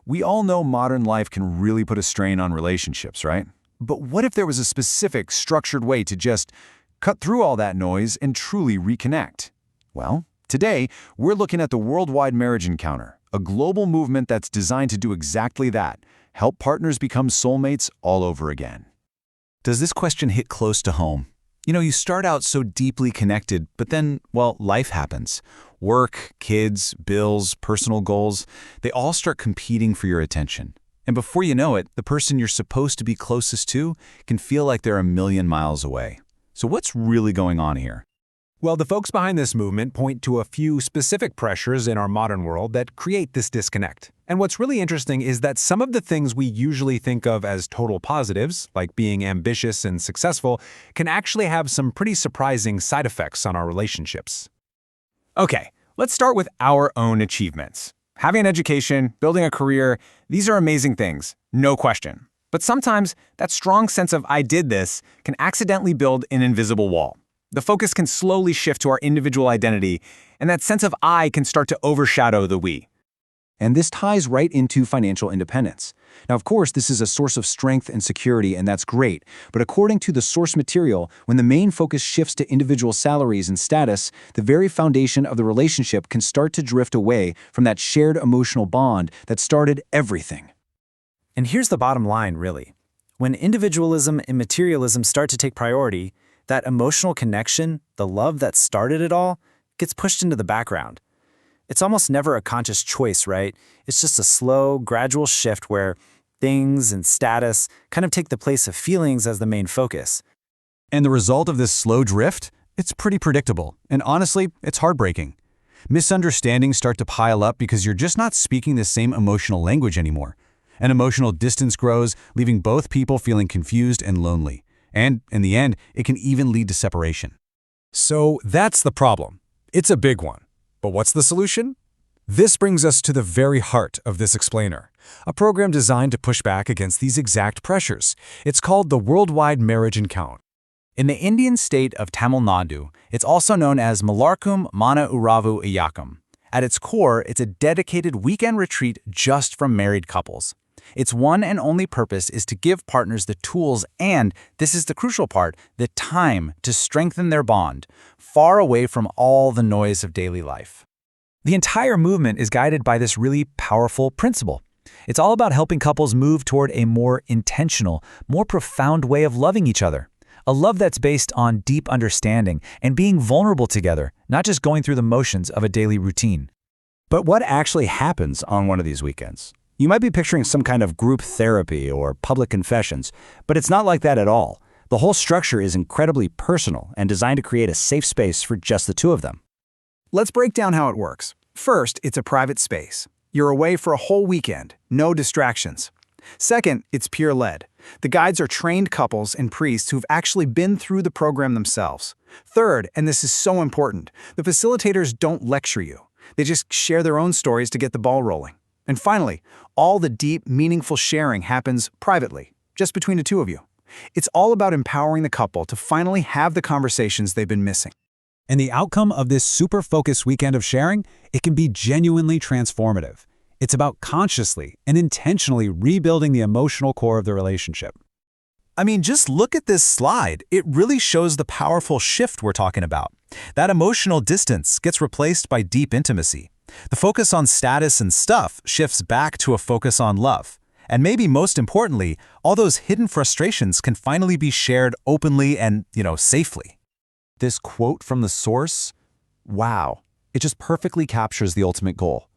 We all know modern life can really put a strain on relationships, right? But what if there was a specific, structured way to just cut through all that noise and truly reconnect? Well, today, we're looking at the Worldwide Marriage Encounter, a global movement that's designed to do exactly that, help partners become soulmates all over again. Does this question hit close to home? You start out so deeply connected, but then, well, life happens. Work, kids, bills, personal goals, they all start competing for your attention. And before you know it, the person you're supposed to be closest to can feel like they're a million miles away. So what's really going on here? Well, the folks behind this movement point to a few specific pressures in our modern world that create this disconnect. And what's really interesting is that some of the things we usually think of as total positives, like being ambitious and successful, can actually have some pretty surprising side effects on our relationships. Okay, let's start with our own achievements. Having an education, building a career, these are amazing things, no question. But sometimes that strong sense of I did this can accidentally build an invisible wall. The focus can slowly shift to our individual identity, and that sense of I can start to overshadow the we. And this ties right into financial independence. Now, of course, this is a source of strength and security, and that's great. But according to the source material, when the main focus shifts to individual salaries and status, the very foundation of the relationship can start to drift away from that shared emotional bond that started everything. And here's the bottom line, really. When individualism and materialism start to take priority, that emotional connection, the love that started it all, gets pushed into the background. It's almost never a conscious choice, right? It's just a slow, gradual shift where things and status kind of take the place of feelings as the main focus. And the result of this slow drift? It's pretty predictable. And honestly, it's heartbreaking. Misunderstandings start to pile up because you're just not speaking the same emotional language anymore. An emotional distance grows, leaving both people feeling confused and lonely. And in the end, it can even lead to separation. So that's the problem. It's a big one. But what's the solution? This brings us to the very heart of this explainer, a program designed to push back against these exact pressures. It's called the Worldwide Marriage Encounter. In the Indian state of Tamil Nadu, it's also known as Malarkum Mana Uravu Iyakam. At its core, it's a dedicated weekend retreat just for married couples. Its one and only purpose is to give partners the tools and, this is the crucial part, the time to strengthen their bond, far away from all the noise of daily life. The entire movement is guided by this really powerful principle. It's all about helping couples move toward a more intentional, more profound way of loving each other. A love that's based on deep understanding and being vulnerable together, not just going through the motions of a daily routine. But what actually happens on one of these weekends? You might be picturing some kind of group therapy or public confessions, but it's not like that at all. The whole structure is incredibly personal and designed to create a safe space for just the two of them. Let's break down how it works. First, it's a private space. You're away for a whole weekend, no distractions. Second, it's peer-led. The guides are trained couples and priests who've actually been through the program themselves. Third, and this is so important, the facilitators don't lecture you. They just share their own stories to get the ball rolling. And finally, all the deep, meaningful sharing happens privately, just between the two of you. It's all about empowering the couple to finally have the conversations they've been missing. And the outcome of this super focused weekend of sharing, it can be genuinely transformative. It's about consciously and intentionally rebuilding the emotional core of the relationship. I mean, just look at this slide. It really shows the powerful shift we're talking about. That emotional distance gets replaced by deep intimacy. The focus on status and stuff shifts back to a focus on love. And maybe most importantly, all those hidden frustrations can finally be shared openly and, safely. This quote from the source, wow, it just perfectly captures the ultimate goal.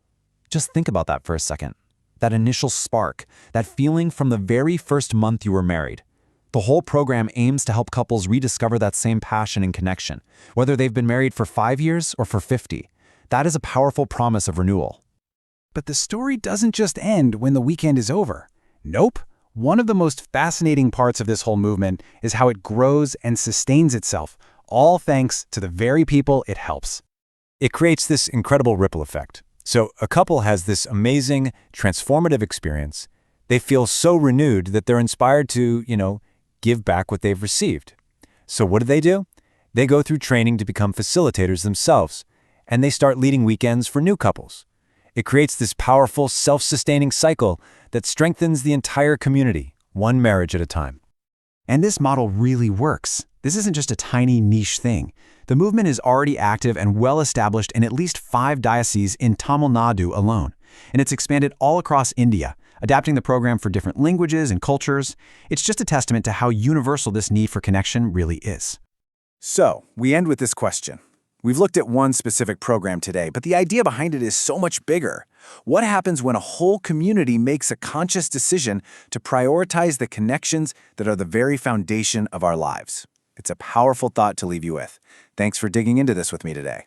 Just think about that for a second. That initial spark, that feeling from the very first month you were married. The whole program aims to help couples rediscover that same passion and connection, whether they've been married for 5 years or for 50. That is a powerful promise of renewal. But the story doesn't just end when the weekend is over. Nope. One of the most fascinating parts of this whole movement is how it grows and sustains itself, all thanks to the very people it helps. It creates this incredible ripple effect. So a couple has this amazing, transformative experience. They feel so renewed that they're inspired to, give back what they've received. So what do? They go through training to become facilitators themselves, and they start leading weekends for new couples. It creates this powerful, self-sustaining cycle that strengthens the entire community, one marriage at a time. And this model really works. This isn't just a tiny niche thing. The movement is already active and well-established in at least 5 dioceses in Tamil Nadu alone, and it's expanded all across India, adapting the program for different languages and cultures. It's just a testament to how universal this need for connection really is. So, we end with this question. We've looked at one specific program today, but the idea behind it is so much bigger. What happens when a whole community makes a conscious decision to prioritize the connections that are the very foundation of our lives? It's a powerful thought to leave you with. Thanks for digging into this with me today.